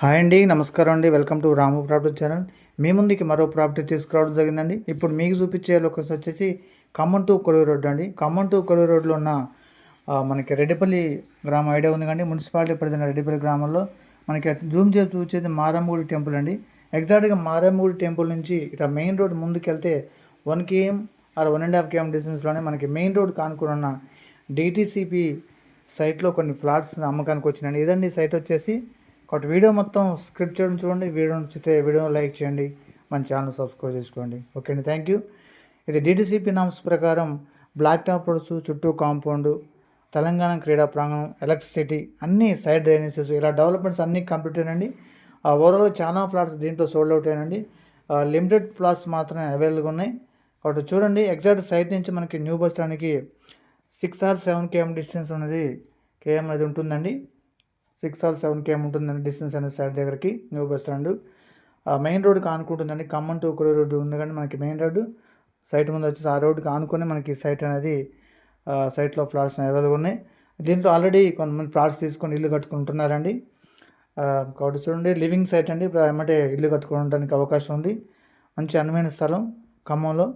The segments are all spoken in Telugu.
హాయ్ అండి, నమస్కారం అండి. Welcome to Ramu property channel. మీ ముందుకి మరో ప్రాపర్టీ తీసుకురావడం జరిగిందండి. ఇప్పుడు మీకు చూపించే లొకేషన్ వచ్చేసి ఖమ్మం టు కొడూరు రోడ్డు అండి. ఖమ్మం టు కొడూరు రోడ్లో ఉన్న మనకి రెడ్డిపల్లి గ్రామం ఐడియా ఉంది కండి. మున్సిపాలిటీ పరిధిన రెడ్డిపల్లి గ్రామంలో మనకి జూమ్ చేసి చూసేది మారమ్మగుడి టెంపుల్ అండి. ఎగ్జాక్ట్గా మారమ్మగుడి టెంపుల్ నుంచి ఇట్లా మెయిన్ రోడ్ ముందుకు వెళ్తే 1 km ఆర్ 1.5 km డిస్టెన్స్లోనే మనకి మెయిన్ రోడ్ కానుకొని ఉన్న డిటీసీపీ సైట్లో కొన్ని ఫ్లాట్స్ అమ్మకానికి వచ్చినాయండి. ఇదండి సైట్ వచ్చేసి. కాబట్టి వీడియో మొత్తం స్క్రిప్ట్ చేయడం చూడండి. వీడియో నచ్చితే వీడియో లైక్ చేయండి, మన ఛానల్ సబ్స్క్రైబ్ చేసుకోండి. ఓకే అండి, థ్యాంక్ యూ. ఇది డిటిసిపి నామ్స్ ప్రకారం బ్లాక్ టాప్ రోడ్స్, చుట్టూ కాంపౌండ్, తెలంగాణ క్రీడా ప్రాంగణం, ఎలక్ట్రిసిటీ, అన్ని సైడ్ డ్రైనేజెస్, ఇలా డెవలప్మెంట్స్ అన్నీ కంప్లీట్ అయినండి. ఓవరాల్ చాలా ఫ్లాట్స్ దీంట్లో సోల్డ్ అవుట్ అయినండి. లిమిటెడ్ ఫ్లాట్స్ మాత్రమే అవైలబుల్గా ఉన్నాయి. కాబట్టి చూడండి, ఎగ్జాక్ట్ సైట్ నుంచి మనకి న్యూ బస్ స్టాండ్కి 6 or 7 km డిస్టెన్స్ అనేది ఉంటుందండి. 6 or 7 km ఉంటుందండి డిస్టెన్స్ అనేది సైడ్ దగ్గరికి న్యూ బస్ స్టాండ్. మెయిన్ రోడ్కి ఆనుకుంటుందండి. ఖమ్మం టు కొడూరు రోడ్డు ఉంది కానీ మనకి మెయిన్ రోడ్డు సైట్ ముందు వచ్చేసి ఆ రోడ్డుకి ఆనుకొని మనకి సైట్ అనేది సైట్లో ఫ్లాట్స్ అవైలబుల్ ఉన్నాయి. దీంట్లో ఆల్రెడీ కొంతమంది ఫ్లాట్స్ తీసుకొని ఇల్లు కట్టుకుంటున్నారండి. కాబట్టి చూడండి, లివింగ్ సైట్ అండి. ఏమంటే ఇల్లు కట్టుకోవడానికి అవకాశం ఉంది. మంచి అందమైన స్థలం ఖమ్మంలో.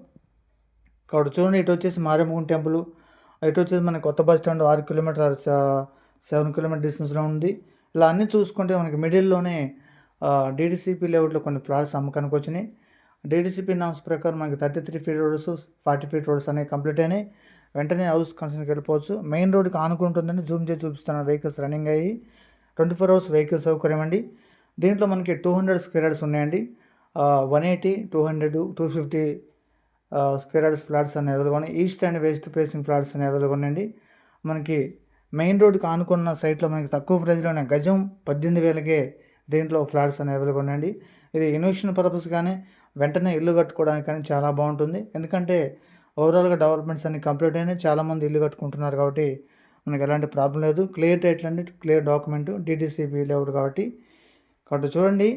కాబట్టి చూడండి, ఇటు వచ్చేసి మారేమ్మగుడి టెంపుల్, ఇటు వచ్చేసి మన కొత్త బస్ స్టాండ్ 6 కిలోమీటర్ 7 km డిస్టెన్స్లో ఉంది. ఇలా అన్నీ చూసుకుంటే మనకి మిడిల్లోనే డీటీసీపీ లేఅవుట్లో కొన్ని ఫ్లాట్స్ అమ్మకానికి వచ్చినాయి. డీటీసీపీ నామ్స్ ప్రకారం మనకి 33 feet రోడ్స్, 40 feet రోడ్స్ అనేవి కంప్లీట్ అయినాయి. వెంటనే హౌస్ కన్స్ట్రక్షన్కి వెళ్ళిపోవచ్చు. మెయిన్ రోడ్కి ఆనుకుంటుందని జూమ్ చేసి చూపిస్తున్న వెహికల్స్ రన్నింగ్ అయ్యి 24 hours వెహికల్ సౌకర్యం అండి. దీంట్లో మనకి 200 square yards ఉన్నాయండి. 180, 200, 250 square yards ఫ్లాట్స్ అనేవి అవైలబుల్ ఉన్నాయి. East and west facing flats అనేవి అవైలబుల్ ఉన్నాయండి. మనకి మెయిన్ రోడ్కి ఆనుకున్న సైట్లో మనకి తక్కువ ప్రైస్లోనే గజం 18,000కే దీంట్లో ఫ్లాట్స్ అనేవి అవైలబుల్ ఉన్నాయండి. ఇది ఇన్వెస్ట్మెంట్ పర్పస్ కానీ వెంటనే ఇల్లు కట్టుకోవడానికి కానీ చాలా బాగుంటుంది. ఎందుకంటే ఓవరాల్గా డెవలప్మెంట్స్ అన్ని కంప్లీట్ అయినాయి. చాలామంది ఇల్లు కట్టుకుంటున్నారు కాబట్టి మనకి ఎలాంటి ప్రాబ్లం లేదు. క్లియర్ టైటిల్ అండి, క్లియర్ డాక్యుమెంట్, డిటీసీపీ లేఅవుట్ కాబట్టి చూడండి,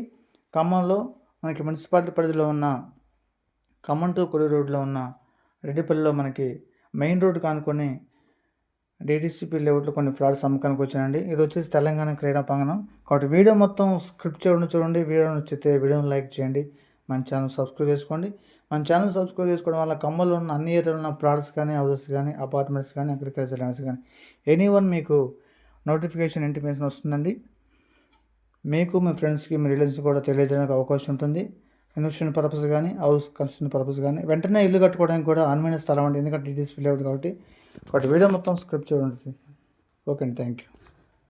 ఖమ్మంలో మనకి మున్సిపాలిటీ పరిధిలో ఉన్న ఖమ్మం టు కొడూరు రోడ్లో ఉన్న రెడ్డిపల్లిలో మనకి మెయిన్ రోడ్ కానుకొని డిటీసీపీ లేఅవుట్లో కొన్ని ఫ్లాట్స్ అమ్మకానికి వచ్చాయండి. ఇది వచ్చేసి తెలంగాణ క్రీడా ప్రాంగణం. కాబట్టి వీడియో మొత్తం స్క్రిప్ట్ చూడండి. వీడియో నచ్చితే వీడియోని లైక్ చేయండి, మన ఛానల్ సబ్స్క్రైబ్ చేసుకోండి. మన ఛానల్ సబ్స్క్రైబ్ చేసుకోవడం వల్ల ఖమ్మంలో ఉన్న అన్ని ఏరియాలో ఉన్న ఫ్లాట్స్ కానీ, హౌసెస్ కానీ, అపార్ట్మెంట్స్ కానీ, అగ్రికల్చర్ ల్యాండ్స్ కానీ ఎనీవన్ మీకు నోటిఫికేషన్ ఇంటిమేషన్ వస్తుందండి. మీకు మీ ఫ్రెండ్స్కి, మీ రిలేషన్స్ కూడా తెలియజేయడానికి అవకాశం ఉంటుంది. ఇన్వెస్ట్మెంట్ పర్పస్ కానీ, హౌస్ కన్స్ట్రక్షన్ పర్పస్ కానీ, వెంటనే ఇల్లు కట్టుకోవడానికి కూడా అనువైన స్థలం అండి. ఎందుకంటే డిటీసీపీ లేఅవుట్ కాబట్టి వీడియో మొత్తం స్క్రిప్ట్ చూడండి. ఓకే అండి, థ్యాంక్ యూ.